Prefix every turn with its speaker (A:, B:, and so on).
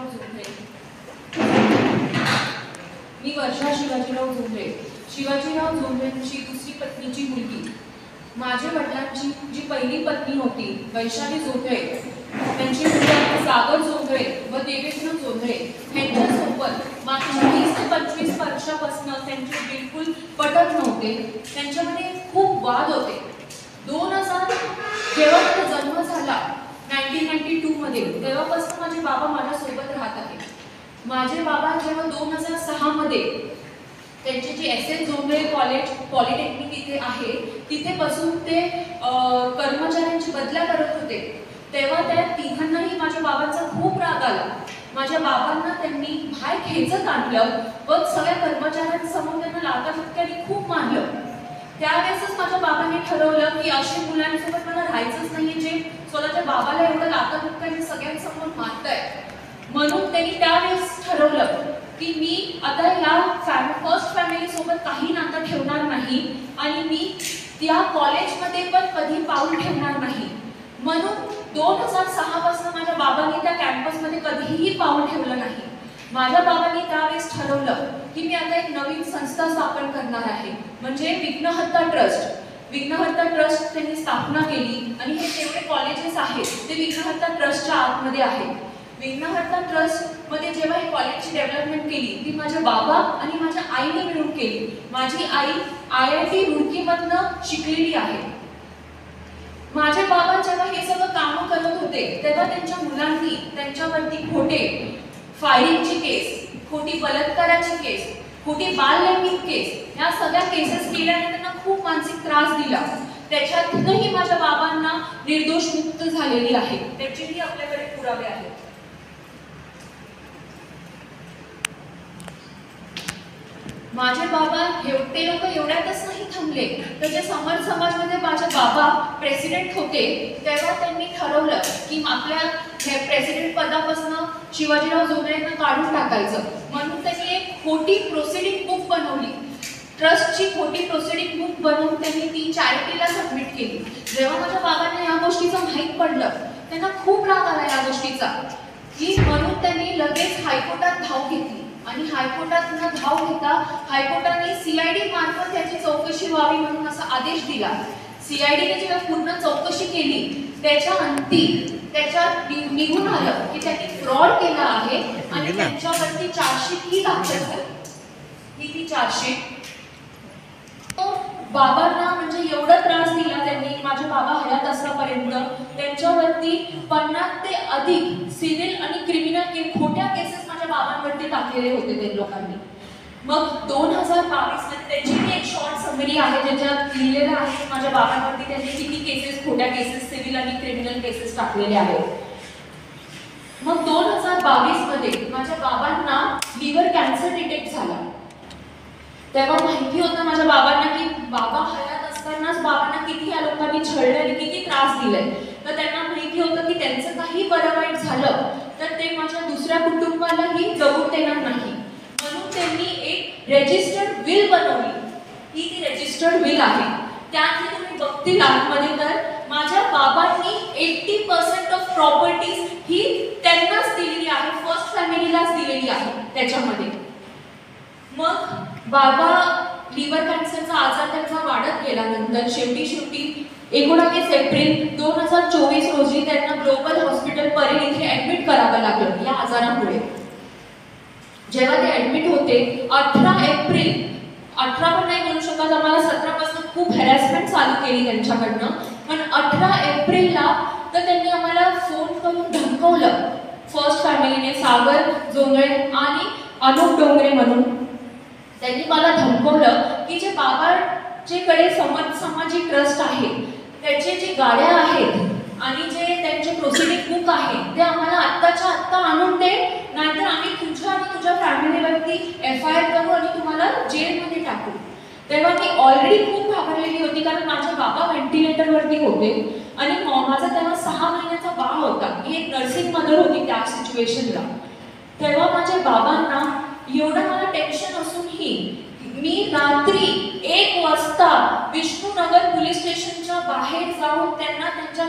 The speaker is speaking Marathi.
A: शिवाजीराव झोंबरे. मी वर्षा शिवाजीराव झोंबरे, शिवाजीराव झोंबरेंची दुसरी पत्नीची मुलगी. माझ्या वडिलांची जी पहिली पत्नी होती वैशाली झोंबरे, त्यांची मुलं सागर झोंबरे व देवेंद्र झोंबरे यांच्यासोबत मागच्या 20 ते 25 वर्षापासून त्यांचे बिलकुल पटत नव्हते. त्यांच्यामध्ये खूप वाद होते. 2000 जेव्हा माझा जन्म झाला 1992 मध्ये, तेव्हापासून माझे बाबा माझ्यासोबत राहत आहेत. माझे बाबा जेव्हा 2006 मध्ये त्यांचे जे एस झोंबरे कॉलेज पॉलिटेक्निक इथे आहे तिथे बसून ते कर्मचाऱ्यांची बदल्या करत होते, तेव्हा त्या तिघांनाही माझ्या बाबांचा खूप राग आला. माझ्या बाबांना त्यांनी बाहेर खेचत आणलं व सगळ्या कर्मचाऱ्यांसमोर त्यांना लाथाबुक्क्यांनी खूप मारलं. त्यावेळेसच माझ्या बाबांनी ठरवलं की अशा मुलांसोबत मला राहायचंच नाहीये जे स्वतःच्या बाबाला एवढं लाथाबुक्क्यांनी सगळ्यांसमोर मारताय. म्हणून त्यांनी त्यावेळेस ठरवलं की मी आता या फर्स्ट फॅमिली सोबत काही नातं ठेवणार नाही आणि मी त्या कॉलेजमध्ये पण कधी पाऊल ठेवणार नाही. म्हणून 2006 पासून माझ्या बाबांनी त्या कॅम्पसमध्ये कधीही पाऊल ठेवलं नाही. माझ्या बाबांनी त्यावेळेस ठरवलं की मी आता एक नवीन संस्था स्थापन करणार आहे, म्हणजे विघ्नहर्ता ट्रस्ट. विघ्नहर्ता ट्रस्ट त्यांनी स्थापना केली आणि हे जेवढे कॉलेजेस आहेत ते विघ्नहर्ता ट्रस्टच्या आतमध्ये आहेत. विघ्नहर्ता ट्रस्ट मध्ये जेव्हा ही कॉलेजची डेव्हलपमेंट केली ती माझ्या बाबा आणि माझ्या आईने मिळून केली. माझी आई IIT रुड़कीमधनं शिकलेली आहे. माझे बाबा जेव्हा हे सगळं काम करत होते तेव्हा त्यांच्या मुलांनी त्यांच्यावरती खोटे फायरिंगची केस, खोटी बलात्काराची केस, खोटी बाललैंगिक केस या सगळ्या केसेस केल्याने त्यांना खूप मानसिक त्रास दिला. त्याच्यातूनही माझ्या बाबांना निर्दोष मुक्त झालेली आहे. त्याचेही आपल्याकडे पुरावे आहेत. माझे बाबा ते लोक एवढ्यातच नाही थांबले, तर जे समर्थ समाजमध्ये माझे बाबा प्रेसिडेंट होते तेव्हा त्यांनी ठरवलं की आपल्या प्रेसिडेंट पदापासून शिवाजीराव झोंबरेंना काढून टाकायचं. म्हणून त्यांनी एक खोटी प्रोसिडिंग बुक बनवली. ट्रस्टची खोटी प्रोसिडिंग बुक बनवून त्यांनी ती चॅरिटीला सबमिट केली. जेव्हा माझ्या बाबांना या गोष्टीचं माहीत पडलं त्यांना खूप राग आला या गोष्टीचा, की म्हणून त्यांनी लगेच हायकोर्टात धाव घेतली आणि हायकोर्टात धाव घेता हायकोर्टाने CID मार्फत त्याची चौकशी व्हावी म्हणून असा आदेश दिला. CIDने जेव्हा पूर्ण चौकशी केली त्याच्या अंती त्याच्यात निघून आलं की त्यांनी फ्रॉड केला आहे आणि त्यांच्यावरती चार्जशीट ही दाखल झाली. ही चार्जशीट बाबांना म्हणजे एवढा त्रास दिला त्यांनी माझे बाबा हयात असतापर्यंत. त्यांच्यावरती 50 ते अधिक सिव्हिल आणि क्रिमिनल खोट्या केसेस माझ्या बाबांवरती टाकलेले होते ते लोकांनी. मग 2022 मध्ये त्याची एक शॉर्ट समरी आहे ज्याच्यात लिहिलेलं आहे माझ्या बाबांवरती त्यांनी किती केसेस, खोट्या केसेस, सिव्हिल आणि क्रिमिनल केसेस टाकलेले आहेत. मग 2022 मध्ये माझ्या बाबांना लिव्हर कॅन्सर डिटेक्ट झाला. तेव्हा माहिती होतं माझ्या बाबांना की बाबा हयात असतानाच बाबांना किती या लोकांनी छळले आणि किती त्रास दिले. तर त्यांना माहिती होतं की त्यांचं काही बरं वाईट झालं तर ते माझ्या दुसऱ्या कुटुंबालाही जगू देणार नाही. म्हणून त्यांनी एक रजिस्टर्ड विल बनवली. ही ती रजिस्टर्ड विल आहे. त्यात तुम्ही बघतील आतमध्ये तर माझ्या बाबांनी 80% ऑफ प्रॉपर्टीज ही त्यांनाच दिलेली आहे, फर्स्ट फॅमिलीलाच दिलेली आहे त्याच्यामध्ये. मग बाबा लिव्हर कॅन्सरचा आजार त्यांचा वाढत गेल्यानंतर शेवटी 19 एप्रिल 2024 रोजी त्यांना ग्लोबल हॉस्पिटल परेल इथे ऍडमिट करावं लागलं या आजारामुळे. जेव्हा ते ऍडमिट होते 18 एप्रिल, 18 पण नाही म्हणू शकत, आम्हाला 17 पासून खूप हॅरॅसमेंट चालू केली त्यांच्याकडनं. पण 18 एप्रिलला तर त्यांनी आम्हाला फोन करून धमकवलं फर्स्ट फॅमिलीने, सागर झोंबरे आणि अनुप डोंगरे म्हणून. त्यांनी मला धमकवलं की जे बाबांचेकडे समर्थ समाजी ट्रस्ट आहे त्याचे जे गाड्या आहेत आणि जे त्यांचे प्रोसिडिंग बुक आहे ते आम्हाला आत्ताच्या आत्ता आणून दे, नाहीतर आम्ही तुझ्या आणि तुझ्या फॅमिलीवरती FIR करू आणि तुम्हाला जेलमध्ये टाकू. तेव्हा मी ऑलरेडी खूप घाबरलेली होती कारण माझे बाबा व्हेंटिलेटरवरती होते आणि माझा तेव्हा 6 महिन्याचा बाळ होता. मी एक नर्सिंग मदर होती त्या सिच्युएशनला. तेव्हा माझ्या बाबांना एवढं मला टेन्शन असूनही मी रात्री 1 वाजता विष्णुनगर पोलीस स्टेशनच्या बाहेर जाऊन त्यांना त्यांच्या